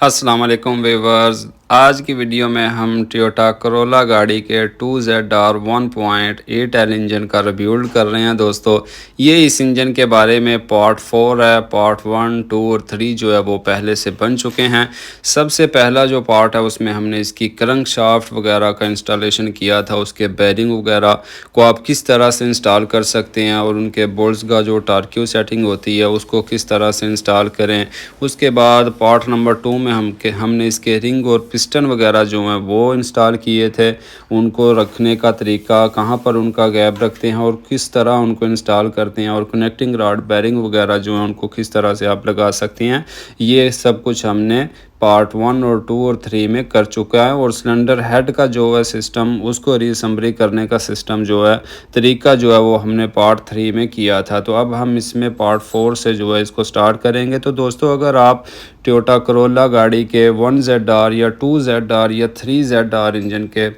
अस्सलाम वालेकुम व्यूवर्स। आज की वीडियो में हम टोयोटा करोला गाड़ी के 2ZR 1.8L इंजन का रिव्यू कर रहे हैं दोस्तों। ये इस इंजन के बारे में पार्ट 4 है। पार्ट 1, 2 और 3 जो है वो पहले से बन चुके हैं। सबसे पहला जो पार्ट है उसमें हमने इसकी क्रंक शाफ्ट वगैरह का इंस्टॉलेशन किया था। उसके बेरिंग वगैरह को आप किस तरह से इंस्टॉल कर सकते हैं और उनके बोल्ट्स का जो टार्क्यू सेटिंग होती है उसको किस तरह से इंस्टॉल करें। उसके बाद पार्ट नंबर 2 में हमने इसके रिंग और पिस्टन वगैरह जो हैं वो इंस्टॉल किए थे। उनको रखने का तरीका, कहाँ पर उनका गैप रखते हैं और किस तरह उनको इंस्टॉल करते हैं, और कनेक्टिंग रॉड बेरिंग वगैरह जो हैं उनको किस तरह से आप लगा सकते हैं, ये सब कुछ हमने पार्ट 1 और 2 और 3 में कर चुका है। और सिलेंडर हेड का जो है सिस्टम, उसको रीअसेंबली करने का सिस्टम जो है, तरीका जो है वो हमने पार्ट 3 में किया था। तो अब हम इसमें पार्ट 4 से जो है इसको स्टार्ट करेंगे। तो दोस्तों, अगर आप टोयोटा करोला गाड़ी के 1ZR या 2ZR या 3ZR इंजन के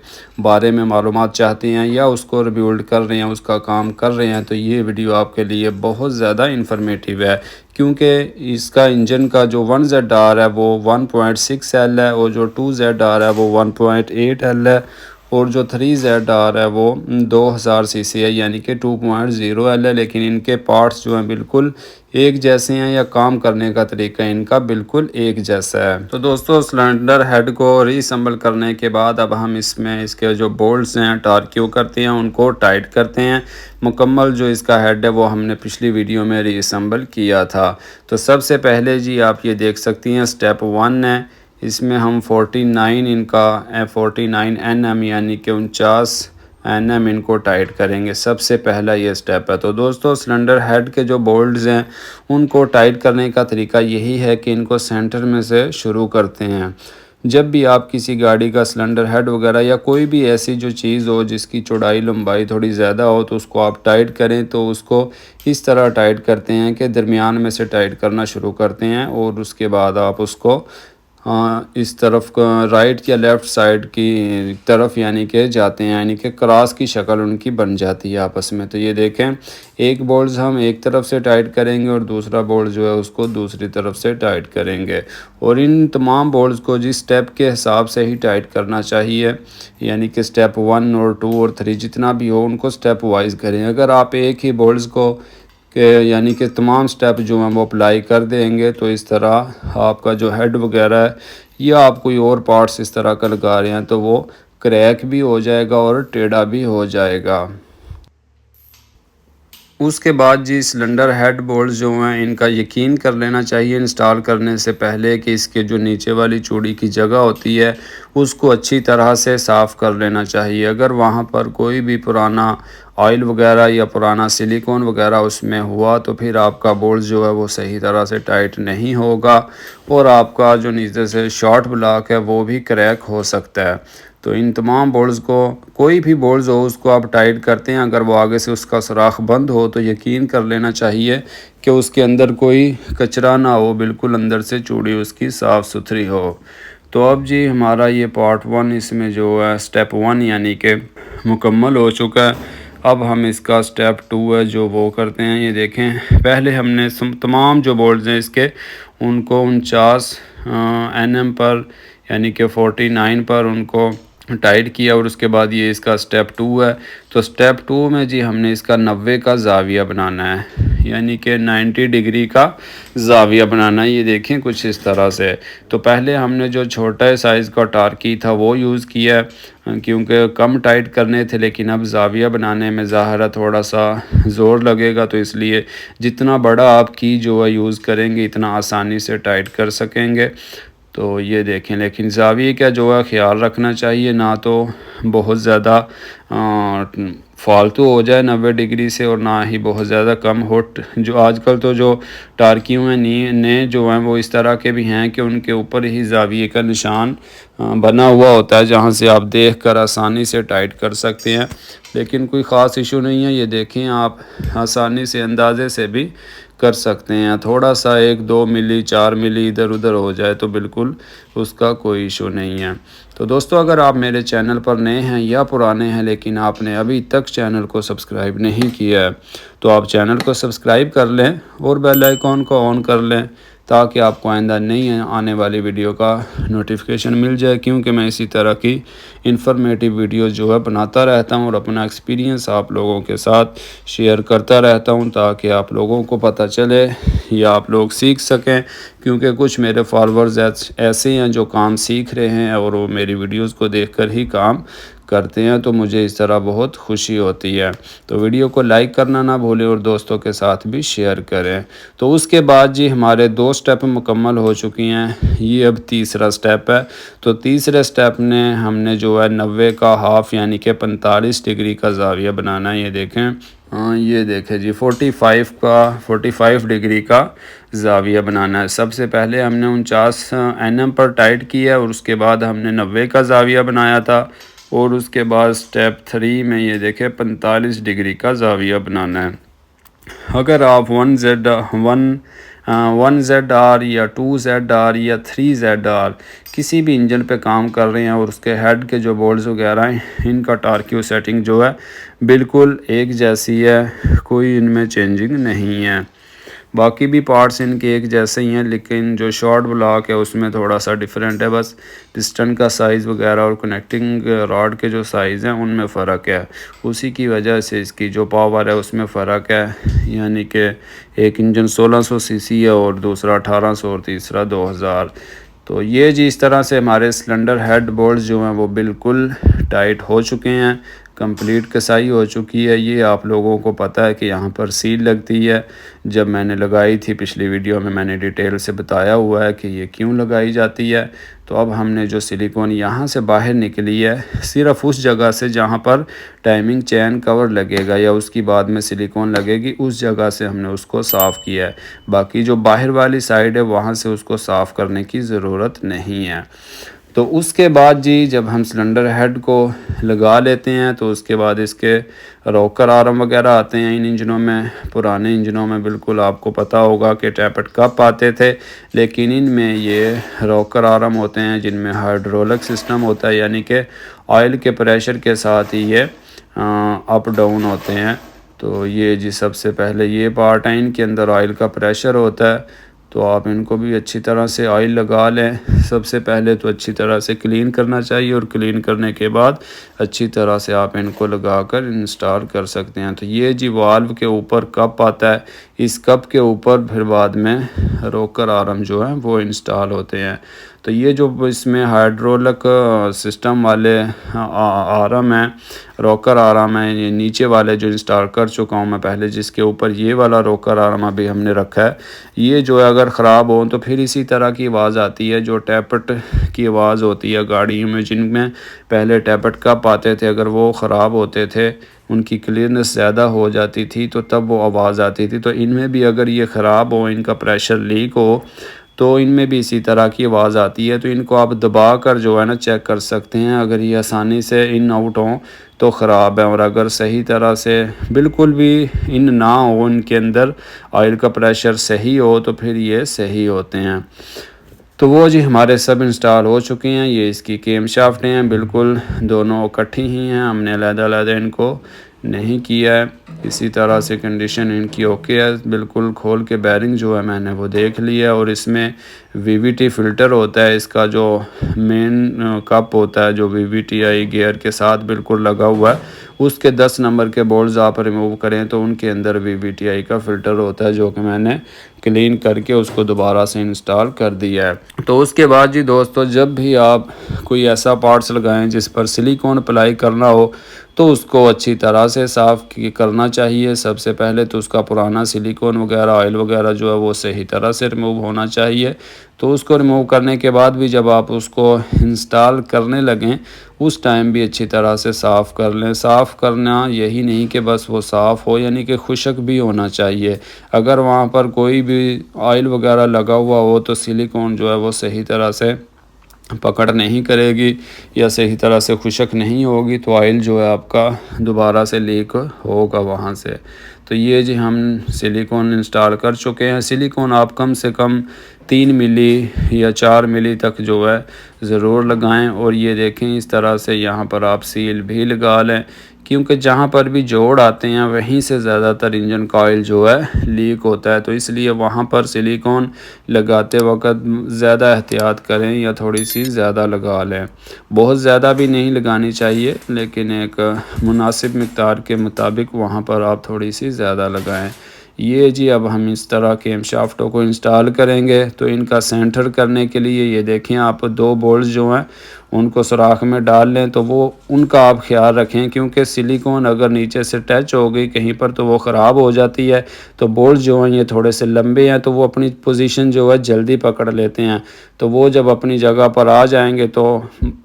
बारे में मालूमात चाहते हैं या उसको रिबिल्ड कर रहे हैं, उसका काम कर रहे हैं, तो ये वीडियो आपके लिए बहुत ज़्यादा इन्फॉर्मेटिव है। क्योंकि इसका इंजन का जो 1ZR है वो 1.6L है और जो 2ZR है वो 1.8L है और जो 3ZR है वो 2000 सीसी है, यानी कि 2.0L है। लेकिन इनके पार्ट्स जो हैं बिल्कुल एक जैसे हैं या काम करने का तरीका इनका बिल्कुल एक जैसा है। तो दोस्तों, सिलेंडर हेड को रीअसेंबल करने के बाद अब हम इसमें इसके जो बोल्ट्स हैं टार्क्यू करते हैं, उनको टाइट करते हैं। मुकम्मल जो इसका हेड है वो हमने पिछली वीडियो में रीअसेंबल किया था। तो सबसे पहले जी आप ये देख सकती हैं स्टेप 1 है। इसमें हम 49 इनका 49 NM यानी कि 49 NM इनको टाइट करेंगे। सबसे पहला ये स्टेप है। तो दोस्तों, सिलेंडर हेड के जो बोल्ट्स हैं उनको टाइट करने का तरीका यही है कि इनको सेंटर में से शुरू करते हैं। जब भी आप किसी गाड़ी का सिलेंडर हेड वगैरह या कोई भी ऐसी जो चीज़ हो जिसकी चौड़ाई लंबाई थोड़ी ज़्यादा हो तो उसको आप टाइट करें, तो उसको इस तरह टाइट करते हैं कि दरमियान में से टाइट करना शुरू करते हैं और उसके बाद आप उसको इस तरफ राइट या लेफ़्ट साइड की तरफ यानी कि जाते हैं, यानी कि क्रॉस की शक्ल उनकी बन जाती है आपस में। तो ये देखें, एक बोल्ट हम एक तरफ से टाइट करेंगे और दूसरा बोल्ट जो है उसको दूसरी तरफ से टाइट करेंगे। और इन तमाम बोल्ट्स को जिस स्टेप के हिसाब से ही टाइट करना चाहिए, यानी कि स्टेप 1 और 2 और 3 जितना भी हो उनको स्टेप वाइज करें। अगर आप एक ही बोल्ट्स को यानी कि तमाम स्टेप जो हैं वो अप्लाई कर देंगे तो इस तरह आपका जो हेड वगैरह है या आप कोई और पार्ट्स इस तरह का लगा रहे हैं तो वो क्रैक भी हो जाएगा और टेढ़ा भी हो जाएगा। उसके बाद जी सिलेंडर हेड बोल्ट जो हैं इनका यकीन कर लेना चाहिए इंस्टॉल करने से पहले कि इसके जो नीचे वाली चूड़ी की जगह होती है उसको अच्छी तरह से साफ़ कर लेना चाहिए। अगर वहाँ पर कोई भी पुराना ऑयल वगैरह या पुराना सिलिकॉन वगैरह उसमें हुआ तो फिर आपका बोल्ट जो है वो सही तरह से टाइट नहीं होगा और आपका जो नीचे से शॉर्ट ब्लॉक है वो भी क्रैक हो सकता है। तो इन तमाम बोल्ट्स को, कोई भी बोल्ट्स हो उसको आप टाइट करते हैं, अगर वो आगे से उसका सुराख बंद हो तो यकीन कर लेना चाहिए कि उसके अंदर कोई कचरा ना हो, बिल्कुल अंदर से चूड़ी उसकी साफ़ सुथरी हो। तो अब जी हमारा ये पार्ट 1 इसमें जो है स्टेप 1 यानी कि मुकम्मल हो चुका है। अब हम इसका स्टेप 2 है जो वो करते हैं। ये देखें, पहले हमने तमाम जो बोल्ट्स हैं इसके उनको 49 NM पर यानी कि 49 पर उनको टाइट किया और उसके बाद ये इसका स्टेप 2 है। तो स्टेप 2 में जी हमने इसका 90 का ज़ाविया बनाना है, यानी कि 90 डिग्री का ज़ाविया बनाना है। ये देखें कुछ इस तरह से। तो पहले हमने जो छोटा साइज़ का टार्की था वो यूज़ किया क्योंकि कम टाइट करने थे, लेकिन अब ज़ाविया बनाने में ज़ाहिर है थोड़ा सा ज़ोर लगेगा, तो इसलिए जितना बड़ा आप की जो है यूज़ करेंगे इतना आसानी से टाइट कर सकेंगे। तो ये देखें, लेकिन ज़ाविये का जो है ख़्याल रखना चाहिए, ना तो बहुत ज़्यादा फालतू हो जाए 90 डिग्री से और ना ही बहुत ज़्यादा कम हो। जो आजकल तो जो टार्कियों हैं नए जो हैं वो इस तरह के भी हैं कि उनके ऊपर ही ज़ाविये का निशान बना हुआ होता है जहाँ से आप देख कर आसानी से टाइट कर सकते हैं, लेकिन कोई ख़ास इशू नहीं है। ये देखें, आप आसानी से अंदाज़े से भी कर सकते हैं। थोड़ा सा 1-2 मिली 4 मिली इधर उधर हो जाए तो बिल्कुल उसका कोई इशू नहीं है। तो दोस्तों, अगर आप मेरे चैनल पर नए हैं या पुराने हैं लेकिन आपने अभी तक चैनल को सब्सक्राइब नहीं किया है तो आप चैनल को सब्सक्राइब कर लें और बेल आइकॉन को ऑन कर लें ताकि आपको आइंदा नई आने वाली वीडियो का नोटिफिकेशन मिल जाए, क्योंकि मैं इसी तरह की इन्फॉर्मेटिव वीडियो जो है बनाता रहता हूँ और अपना एक्सपीरियंस आप लोगों के साथ शेयर करता रहता हूँ ताकि आप लोगों को पता चले या आप लोग सीख सकें। क्योंकि कुछ मेरे फॉलोअर्स ऐसे हैं जो काम सीख रहे हैं और वो मेरी वीडियोस को देखकर ही काम करते हैं, तो मुझे इस तरह बहुत खुशी होती है। तो वीडियो को लाइक करना ना भूलें और दोस्तों के साथ भी शेयर करें। तो उसके बाद जी हमारे 2 स्टेप मुकम्मल हो चुकी हैं, ये अब तीसरा स्टेप है। तो तीसरे स्टेप ने हमने जो है 90 का हाफ़ यानी कि 45 डिग्री का ज़ाविया बनाना है। ये देखें, ये देखें जी 45 डिग्री का ज़ाविया बनाना है। सबसे पहले हमने 49 NM पर टाइट किया और उसके बाद हमने 90 का ज़ाविया बनाया था और उसके बाद स्टेप 3 में ये देखें 45 डिग्री का ज़ाविया बनाना है। अगर आप 1ZR या 2ZR या 3ZR किसी भी इंजन पे काम कर रहे हैं और उसके हेड के जो बोल्ट्स वगैरह हैं इनका टार्क्यू सेटिंग जो है बिल्कुल एक जैसी है, कोई इनमें चेंजिंग नहीं है। बाकी भी पार्ट्स इनके एक जैसे ही हैं, लेकिन जो शॉर्ट ब्लॉक है उसमें थोड़ा सा डिफरेंट है। बस पिस्टन का साइज़ वगैरह और कनेक्टिंग रॉड के जो साइज़ हैं उनमें फ़र्क है, उसी की वजह से इसकी जो पावर है उसमें फ़र्क है। यानी कि एक इंजन 1600 सीसी है और दूसरा 1800 और तीसरा 2000। तो ये जी इस तरह से हमारे सिलेंडर हेड बोल्ट्स जो हैं वो बिल्कुल टाइट हो चुके हैं, कंप्लीट कसाई हो चुकी है। ये आप लोगों को पता है कि यहाँ पर सील लगती है, जब मैंने लगाई थी पिछली वीडियो में मैंने डिटेल से बताया हुआ है कि ये क्यों लगाई जाती है। तो अब हमने जो सिलिकॉन यहाँ से बाहर निकली है सिर्फ उस जगह से जहाँ पर टाइमिंग चैन कवर लगेगा या उसकी बाद में सिलिकॉन लगेगी, उस जगह से हमने उसको साफ़ किया है। बाकी जो बाहर वाली साइड है वहाँ से उसको साफ़ करने की ज़रूरत नहीं है। तो उसके बाद जी जब हम सिलेंडर हेड को लगा लेते हैं तो उसके बाद इसके रॉकर आर्म वगैरह आते हैं इन इंजनों में। पुराने इंजनों में बिल्कुल आपको पता होगा कि टैपेट कप आते थे, लेकिन इनमें ये रॉकर आर्म होते हैं जिनमें हाइड्रोलिक सिस्टम होता है, यानी कि ऑयल के प्रेशर के साथ ही ये अप डाउन होते हैं। तो ये जी सबसे पहले ये पार्ट है, इनके अंदर ऑयल का प्रेशर होता है। तो आप इनको भी अच्छी तरह से ऑयल लगा लें। सबसे पहले तो अच्छी तरह से क्लीन करना चाहिए और क्लीन करने के बाद अच्छी तरह से आप इनको लगाकर इंस्टॉल कर सकते हैं। तो ये जी वाल्व के ऊपर कप आता है, इस कप के ऊपर फिर बाद में रोकर आर्म जो है वो इंस्टॉल होते हैं। तो ये जो इसमें हाइड्रोलिक सिस्टम वाले आर्म हैं, रोकर आर्म है, ये नीचे वाले जो इंस्टॉल कर चुका हूँ मैं पहले, जिसके ऊपर ये वाला रोकर आर्म अभी हमने रखा है, ये जो है अगर ख़राब हो तो फिर इसी तरह की आवाज़ आती है जो टैपेट की आवाज़ होती है गाड़ियों में, जिनमें पहले टैपेट कप आते थे, अगर वो ख़राब होते थे उनकी क्लियरनेस ज़्यादा हो जाती थी तो तब वो आवाज़ आती थी। तो इनमें भी अगर ये ख़राब हो, इनका प्रेशर लीक हो तो इनमें भी इसी तरह की आवाज़ आती है। तो इनको आप दबा कर जो है ना चेक कर सकते हैं, अगर ये आसानी से इन आउट हों तो ख़राब है, और अगर सही तरह से बिल्कुल भी इन ना हो, इनके अंदर ऑयल का प्रेशर सही हो तो फिर ये सही होते हैं। तो वो जी हमारे सब इंस्टॉल हो चुके हैं। ये इसकी केम शाफ्टें हैं, बिल्कुल दोनों इकट्ठी ही हैं, हमने अलग-अलग इनको नहीं किया है। इसी तरह से कंडीशन इनकी ओके है, बिल्कुल खोल के बैरिंग जो है मैंने वो देख लिया। और इसमें VVT फ़िल्टर होता है, इसका जो मेन कप होता है जो VVTi गियर के साथ बिल्कुल लगा हुआ है, उसके 10 नंबर के बोल्ट्स आप रिमूव करें तो उनके अंदर VVTi का फ़िल्टर होता है, जो कि मैंने क्लीन करके उसको दोबारा से इंस्टॉल कर दिया है। तो उसके बाद जी दोस्तों, जब भी आप कोई ऐसा पार्ट्स लगाएं जिस पर सिलिकॉन अप्लाई करना हो तो उसको अच्छी तरह से साफ़ करना चाहिए। सबसे पहले तो उसका पुराना सिलिकॉन वगैरह ऑयल वगैरह जो है वो सही तरह से रिमूव होना चाहिए। तो उसको रिमूव करने के बाद भी जब आप उसको इंस्टॉल करने लगें उस टाइम भी अच्छी तरह से साफ़ कर लें। साफ़ करना यही नहीं कि बस वो साफ़ हो, यानी कि खुश्क भी होना चाहिए। अगर वहाँ पर कोई भी ऑयल वगैरह लगा हुआ हो तो सिलिकॉन जो है वो सही तरह से पकड़ नहीं करेगी या सही तरह से खुश्क नहीं होगी, तो ऑयल जो है आपका दोबारा से लीक होगा वहाँ से। तो ये जी हम सिलिकॉन इंस्टॉल कर चुके हैं। सिलिकॉन आप कम से कम 3 मिली या 4 मिली तक जो है ज़रूर लगाएं। और ये देखें इस तरह से यहाँ पर आप सील भी लगा लें, क्योंकि जहाँ पर भी जोड़ आते हैं वहीं से ज़्यादातर इंजन का ऑयल जो है लीक होता है। तो इसलिए वहाँ पर सिलिकॉन लगाते वक्त ज़्यादा एहतियात करें या थोड़ी सी ज़्यादा लगा लें। बहुत ज़्यादा भी नहीं लगानी चाहिए, लेकिन एक मुनासिब मिक़दार के मुताबिक वहाँ पर आप थोड़ी सी ज़्यादा लगाएं। ये जी अब हम इस तरह के कैमशाफ्टों को इंस्टॉल करेंगे। तो इनका सेंटर करने के लिए ये देखें आप 2 बोल्ट्स जो हैं उनको सुराख में डाल लें। तो वो उनका आप ख्याल रखें, क्योंकि सिलिकॉन अगर नीचे से टच हो गई कहीं पर तो वो ख़राब हो जाती है। तो बोल्ट जो हैं ये थोड़े से लंबे हैं, तो वो अपनी पोजीशन जो है जल्दी पकड़ लेते हैं। तो वो जब अपनी जगह पर आ जाएंगे तो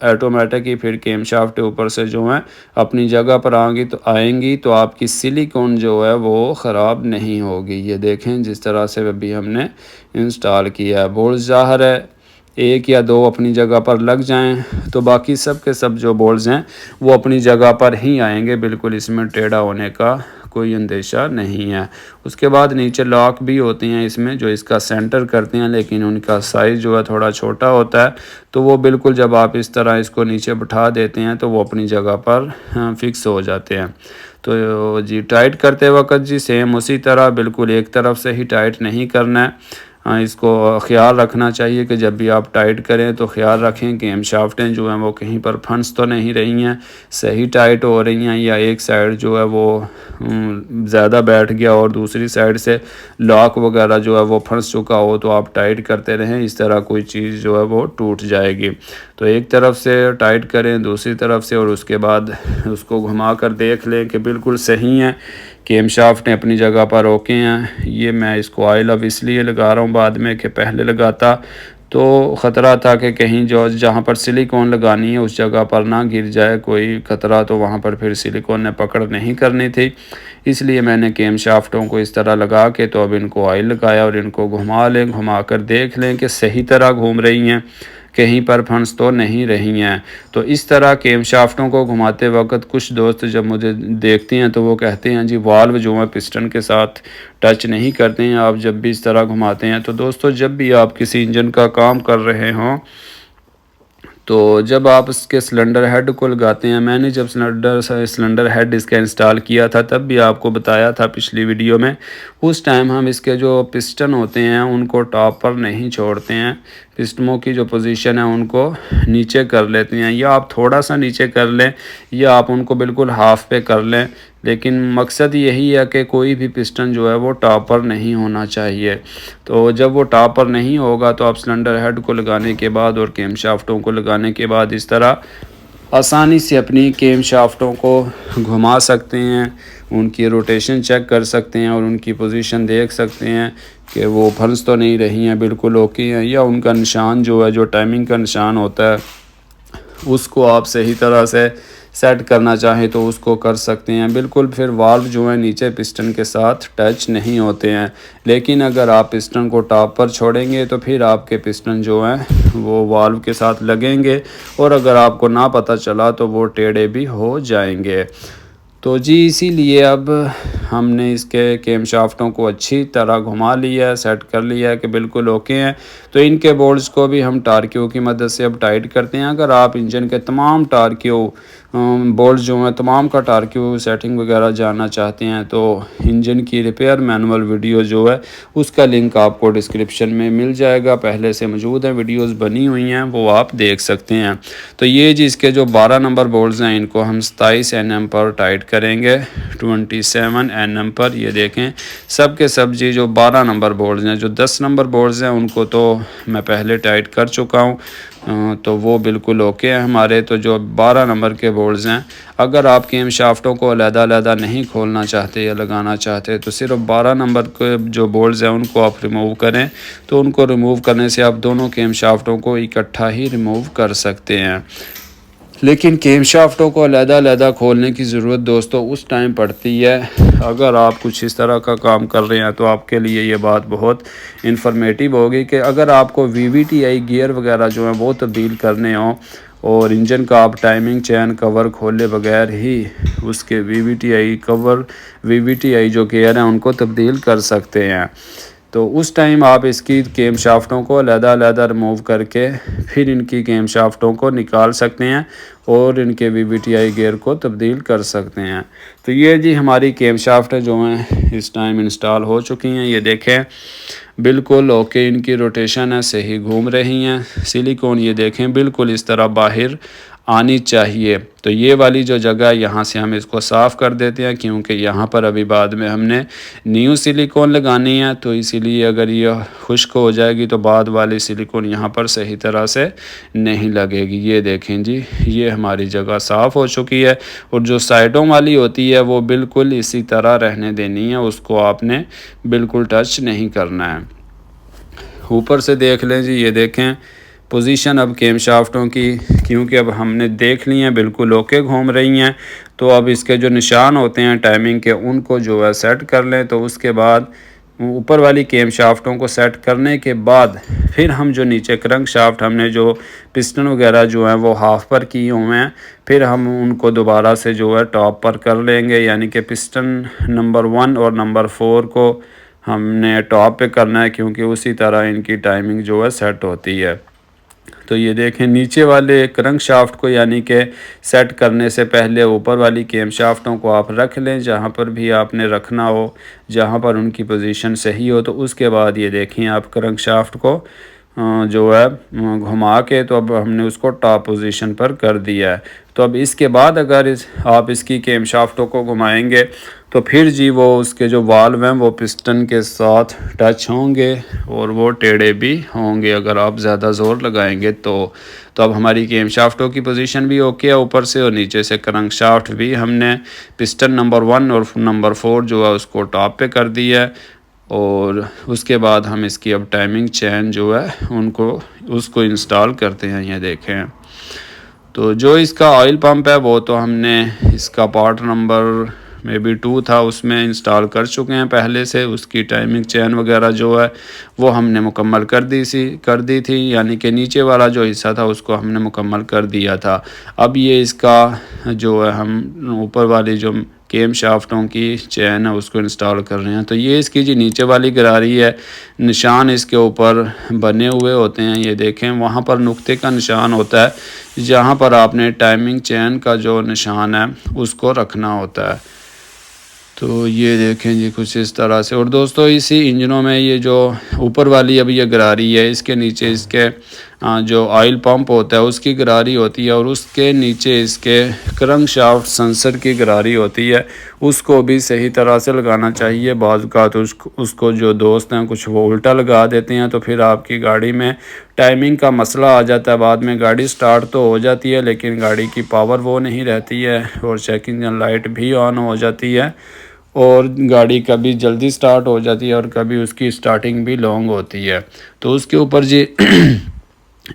ऑटोमेटिक ही फिर कैमशाफ्ट के ऊपर से जो है अपनी जगह पर आएंगी तो आपकी सिलिकॉन जो है वो ख़राब नहीं होगी। ये देखें जिस तरह से अभी हमने इंस्टॉल किया है। बोल्ट ज़ाहिर है 1 या 2 अपनी जगह पर लग जाएं तो बाकी सब के सब जो बोल्ट्स हैं वो अपनी जगह पर ही आएंगे, बिल्कुल इसमें टेढ़ा होने का कोई अंदेशा नहीं है। उसके बाद नीचे लॉक भी होते हैं इसमें जो इसका सेंटर करते हैं, लेकिन उनका साइज़ जो है थोड़ा छोटा होता है। तो वो बिल्कुल जब आप इस तरह इसको नीचे बिठा देते हैं तो वो अपनी जगह पर फिक्स हो जाते हैं। तो जी टाइट करते वक्त जी सेम उसी तरह बिल्कुल एक तरफ से ही टाइट नहीं करना है। इसको ख्याल रखना चाहिए कि जब भी आप टाइट करें तो ख्याल रखें कि कैमशाफ्टें जो हैं वो कहीं पर फंस तो नहीं रही हैं, सही टाइट हो रही हैं, या एक साइड जो है वो ज़्यादा बैठ गया और दूसरी साइड से लॉक वगैरह जो है वो फंस चुका हो तो आप टाइट करते रहें। इस तरह कोई चीज़ जो है वो टूट जाएगी। तो एक तरफ से टाइट करें दूसरी तरफ से, और उसके बाद उसको घुमा कर देख लें कि बिल्कुल सही हैं, कैमशाफ्टें अपनी जगह पर ओके हैं। ये मैं इसको ऑयल अब इसलिए लगा रहा हूँ बाद में कि पहले लगाता तो ख़तरा था कि कहीं जो जहाँ पर सिलिकॉन लगानी है उस जगह पर ना गिर जाए कोई ख़तरा, तो वहाँ पर फिर सिलिकॉन ने पकड़ नहीं करनी थी। इसलिए मैंने कैमशाफ्टों को इस तरह लगा के तो अब इनको ऑयल लगाया और इनको घुमा लें, घुमा कर देख लें कि सही तरह घूम रही हैं, कहीं पर फंस तो नहीं रही हैं। तो इस तरह कैमशाफ्टों को घुमाते वक्त कुछ दोस्त जब मुझे देखते हैं तो वो कहते हैं जी वाल्व जो है पिस्टन के साथ टच नहीं करते हैं आप जब भी इस तरह घुमाते हैं। तो दोस्तों जब भी आप किसी इंजन का काम कर रहे हों तो जब आप इसके सिलेंडर हेड को लगाते हैं, मैंने जब सिलेंडर हेड इसका इंस्टॉल किया था तब भी आपको बताया था पिछली वीडियो में, उस टाइम हम इसके जो पिस्टन होते हैं उनको टॉप पर नहीं छोड़ते हैं, पिस्टनों की जो पोजीशन है उनको नीचे कर लेते हैं, या आप थोड़ा सा नीचे कर लें या आप उनको बिल्कुल हाफ पे कर लें। लेकिन मकसद यही है कि कोई भी पिस्टन जो है वो टॉप पर नहीं होना चाहिए। तो जब वो टॉप पर नहीं होगा तो आप सिलेंडर हेड को लगाने के बाद और कैमशाफ्टों को लगाने के बाद इस तरह आसानी से अपनी कैमशाफ्टों को घुमा सकते हैं, उनकी रोटेशन चेक कर सकते हैं और उनकी पोजीशन देख सकते हैं कि वो फंस तो नहीं रही हैं, बिल्कुल ओके हैं, या उनका निशान जो है जो टाइमिंग का निशान होता है उसको आप सही तरह से सेट करना चाहें तो उसको कर सकते हैं। बिल्कुल फिर वाल्व जो है नीचे पिस्टन के साथ टच नहीं होते हैं, लेकिन अगर आप पिस्टन को टॉप पर छोड़ेंगे तो फिर आपके पिस्टन जो हैं वो वाल्व के साथ लगेंगे और अगर आपको ना पता चला तो वो टेढ़े भी हो जाएंगे। तो जी इसीलिए अब हमने इसके कैमशाफ्टों को अच्छी तरह घुमा लिया है, सेट कर लिया है कि बिल्कुल ओके हैं। तो इनके बोल्ट्स को भी हम टार्क्यू की मदद से अब टाइट करते हैं। अगर आप इंजन के तमाम टार्क्यू बोल्ट्स जो हैं तमाम का टार्क्यू सेटिंग वगैरह जानना चाहते हैं तो इंजन की रिपेयर मैनुअल वीडियो जो है उसका लिंक आपको डिस्क्रिप्शन में मिल जाएगा, पहले से मौजूद है, वीडियोस बनी हुई हैं वो आप देख सकते हैं। तो ये जी इसके जो 12 नंबर बोल्ट्स हैं इनको हम 27 NM पर टाइट करेंगे 27 NM पर। ये देखें सब के सब जी जो 12 नंबर बोल्ट्स हैं, जो 10 नंबर बोल्ट्स हैं उनको तो मैं पहले टाइट कर चुका हूँ तो वो बिल्कुल ओके हैं हमारे। तो जो 12 नंबर के बोल्ट्स हैं अगर आप कैमशाफ्टों को अलग-अलग नहीं खोलना चाहते या लगाना चाहते तो सिर्फ 12 नंबर के जो बोल्ट्स हैं उनको आप रिमूव करें। तो उनको रिमूव करने से आप दोनों कैमशाफ्टों को इकट्ठा ही रिमूव कर सकते हैं। लेकिन कैमशाफ्टों को अलग-अलग खोलने की ज़रूरत दोस्तों उस टाइम पड़ती है अगर आप कुछ इस तरह का काम कर रहे हैं। तो आपके लिए ये बात बहुत इन्फॉर्मेटिव होगी कि अगर आपको VVTi गियर वगैरह जो हैं वो तब्दील करने हों और इंजन का आप टाइमिंग चैन कवर खोले बगैर ही उसके VVTi जो गियर हैं उनको तब्दील कर सकते हैं। तो उस टाइम आप इसकी केम शाफ्टों को अलग-अलग रिमूव करके फिर इनकी केम शाफ्टों को निकाल सकते हैं और इनके VVTi गियर को तब्दील कर सकते हैं। तो ये जी हमारी केम शाफ्ट जो हैं इस टाइम इंस्टॉल हो चुकी हैं। ये देखें बिल्कुल ओके, इनकी रोटेशन है, सही घूम रही हैं। सिलिकॉन ये देखें बिल्कुल इस तरह बाहर आनी चाहिए। तो ये वाली जो जगह है यहाँ से हम इसको साफ़ कर देते हैं, क्योंकि यहाँ पर अभी बाद में हमने न्यू सिलिकॉन लगानी है, तो इसीलिए अगर ये खुश्क हो जाएगी तो बाद वाली सिलिकॉन यहाँ पर सही तरह से नहीं लगेगी। ये देखें जी, ये हमारी जगह साफ़ हो चुकी है। और जो साइडों वाली होती है वो बिल्कुल इसी तरह रहने देनी है, उसको आपने बिल्कुल टच नहीं करना है। ऊपर से देख लें जी, ये देखें पोजीशन अब केम शाफ्टों की, क्योंकि अब हमने देख ली हैं बिल्कुल ओके घूम रही हैं। तो अब इसके जो निशान होते हैं टाइमिंग के उनको जो है सेट कर लें। तो उसके बाद ऊपर वाली केम शाफ्टों को सेट करने के बाद फिर हम जो नीचे क्रंक शाफ्ट हमने जो पिस्टन वगैरह जो हैं वो हाफ पर किए हुए हैं, फिर हम उनको दोबारा से जो है टॉप पर कर लेंगे। यानी कि पिस्टन नंबर 1 और नंबर 4 को हमने टॉप पे करना है, क्योंकि उसी तरह इनकी टाइमिंग जो है सेट होती है। तो ये देखें नीचे वाले क्रंक शाफ्ट को यानी कि सेट करने से पहले ऊपर वाली केम शाफ्टों को आप रख लें जहाँ पर भी आपने रखना हो, जहाँ पर उनकी पोजीशन सही हो। तो उसके बाद ये देखें आप क्रंक शाफ्ट को जो है घुमा के, तो अब हमने उसको टॉप पोजीशन पर कर दिया है। तो अब इसके बाद अगर आप इसकी केम शाफ्टों को घुमाएंगे तो फिर जी वो उसके जो वाल्व हैं वो पिस्टन के साथ टच होंगे और वो टेढ़े भी होंगे अगर आप ज़्यादा ज़ोर लगाएंगे तो। अब हमारी केम शाफ्टों की पोजीशन भी ओके है ऊपर से, और नीचे से क्रंक शाफ्ट भी हमने पिस्टन नंबर 1 और नंबर 4 जो है उसको टॉप पे कर दिया है। और उसके बाद हम इसकी अब टाइमिंग चैन जो है उसको इंस्टॉल करते हैं। ये देखें तो जो इसका ऑयल पंप है वो तो हमने इसका पार्ट नंबर मे बी 2 था उसमें इंस्टॉल कर चुके हैं पहले से। उसकी टाइमिंग चैन वगैरह जो है वो हमने मुकम्मल कर दी थी, यानी कि नीचे वाला जो हिस्सा था उसको हमने मुकम्मल कर दिया था। अब ये इसका जो है हम ऊपर वाली जो केम शाफ्टों की चैन है उसको इंस्टॉल कर रहे हैं। तो ये इसकी जी नीचे वाली गरारी है, निशान इसके ऊपर बने हुए होते हैं। ये देखें वहाँ पर नुक्ते का निशान होता है जहाँ पर आपने टाइमिंग चैन का जो निशान है उसको रखना होता है। तो ये देखें जी कुछ इस तरह से। और दोस्तों इसी इंजनों में ये जो ऊपर वाली अब ये गरारी है, इसके नीचे इसके जो ऑयल पंप होता है उसकी गरारी होती है, और उसके नीचे इसके क्रंक शाफ्ट सेंसर की गरारी होती है। उसको भी सही तरह से लगाना चाहिए। बाज़ का तो उसको जो दोस्त हैं कुछ वो उल्टा लगा देते हैं, तो फिर आपकी गाड़ी में टाइमिंग का मसला आ जाता है। बाद में गाड़ी स्टार्ट तो हो जाती है लेकिन गाड़ी की पावर वो नहीं रहती है, और चेक इंजन लाइट भी ऑन हो जाती है, और गाड़ी कभी जल्दी स्टार्ट हो जाती है और कभी उसकी स्टार्टिंग भी लॉन्ग होती है। तो उसके ऊपर जी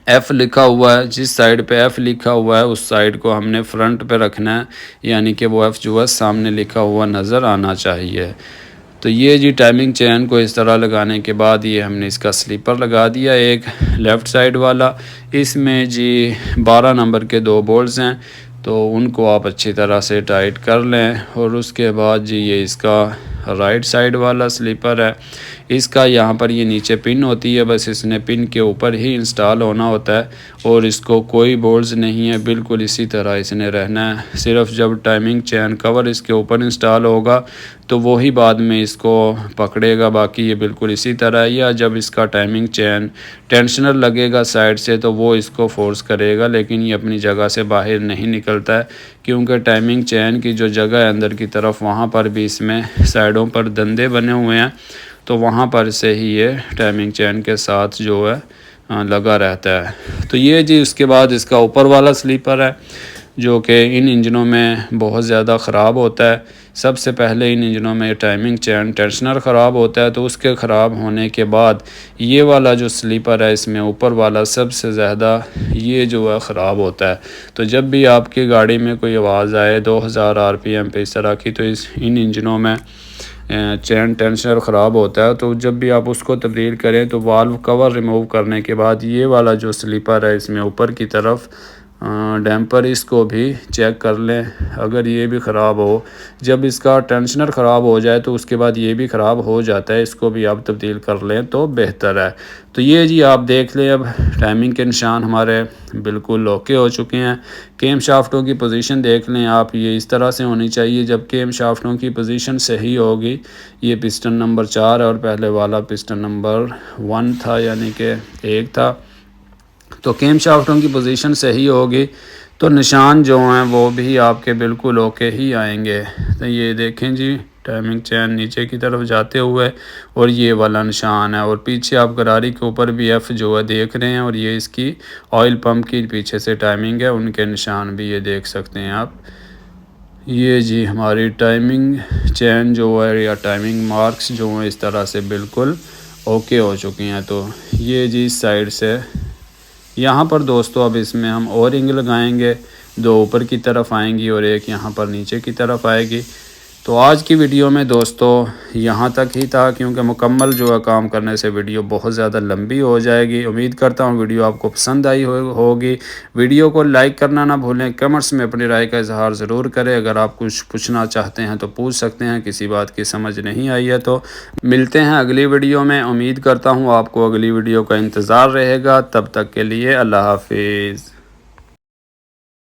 F लिखा हुआ है, जिस साइड पे F लिखा हुआ है उस साइड को हमने फ्रंट पे रखना है, यानी कि वो F जो है सामने लिखा हुआ नज़र आना चाहिए। तो ये जी टाइमिंग चैन को इस तरह लगाने के बाद ये हमने इसका स्लीपर लगा दिया एक लेफ़्ट साइड वाला। इसमें जी 12 नंबर के 2 बोल्ट्स हैं, तो उनको आप अच्छी तरह से टाइट कर लें। और उसके बाद जी ये इसका राइट साइड वाला स्लीपर है, इसका यहाँ पर ये नीचे पिन होती है, बस इसने पिन के ऊपर ही इंस्टॉल होना होता है, और इसको कोई बोल्ट्स नहीं है, बिल्कुल इसी तरह इसने रहना है। सिर्फ जब टाइमिंग चैन कवर इसके ऊपर इंस्टॉल होगा तो वो ही बाद में इसको पकड़ेगा, बाकी ये बिल्कुल इसी तरह है। या जब इसका टाइमिंग चैन टेंशनर लगेगा साइड से तो वो इसको फोर्स करेगा, लेकिन ये अपनी जगह से बाहर नहीं निकलता है, क्योंकि टाइमिंग चैन की जो जगह है अंदर की तरफ वहाँ पर भी इसमें साइडों पर दंदे बने हुए हैं, तो वहाँ पर से ही ये टाइमिंग चैन के साथ जो है लगा रहता है। तो ये जी उसके बाद इसका ऊपर वाला स्लीपर है जो कि इन इंजनों में बहुत ज़्यादा ख़राब होता है। सबसे पहले इन इंजनों में टाइमिंग चैन टेंशनर ख़राब होता है, तो उसके ख़राब होने के बाद ये वाला जो स्लीपर है इसमें ऊपर वाला सबसे ज़्यादा ये जो है ख़राब होता है। तो जब भी आपकी गाड़ी में कोई आवाज़ आए 2000 RPM पे इस तरह की, तो इन इंजनों में चैन टेंशनर ख़राब होता है। तो जब भी आप उसको तब्दील करें तो वाल्व कवर रिमूव करने के बाद ये वाला जो स्लीपर है इसमें ऊपर की तरफ डैम्पर इसको भी चेक कर लें। अगर ये भी ख़राब हो, जब इसका टेंशनर ख़राब हो जाए तो उसके बाद ये भी ख़राब हो जाता है, इसको भी आप तब्दील कर लें तो बेहतर है। तो ये जी आप देख लें, अब टाइमिंग के निशान हमारे बिल्कुल ओके हो चुके हैं। केम शाफ्टों की पोजीशन देख लें आप, ये इस तरह से होनी चाहिए। जब केम शाफ्टों की पोजीशन सही होगी, ये पिस्टन नंबर 4 है और पहले वाला पिस्टन नंबर 1 था, यानी कि 1 था। तो केम शाफ्टों की पोजीशन सही होगी तो निशान जो हैं वो भी आपके बिल्कुल ओके ही आएंगे। तो ये देखें जी, टाइमिंग चैन नीचे की तरफ जाते हुए और ये वाला निशान है, और पीछे आप गरारी के ऊपर भी एफ़ जो है देख रहे हैं, और ये इसकी ऑयल पंप की पीछे से टाइमिंग है, उनके निशान भी ये देख सकते हैं आप। ये जी हमारी टाइमिंग चैन जो है या टाइमिंग मार्क्स जो हैं इस तरह से बिल्कुल ओके हो चुकी हैं। तो ये जी इस साइड से यहाँ पर दोस्तों अब इसमें हम और रिंग लगाएंगे, 2 ऊपर की तरफ आएंगी और एक यहाँ पर नीचे की तरफ आएगी। तो आज की वीडियो में दोस्तों यहाँ तक ही था, क्योंकि मुकम्मल जो है काम करने से वीडियो बहुत ज़्यादा लंबी हो जाएगी। उम्मीद करता हूँ वीडियो आपको पसंद आई होगी। वीडियो को लाइक करना ना भूलें, कमेंट्स में अपनी राय का इजहार ज़रूर करें। अगर आप कुछ पूछना चाहते हैं तो पूछ सकते हैं, किसी बात की समझ नहीं आई है तो मिलते हैं अगली वीडियो में। उम्मीद करता हूँ आपको अगली वीडियो का इंतज़ार रहेगा। तब तक के लिए अल्लाह हाफिज़।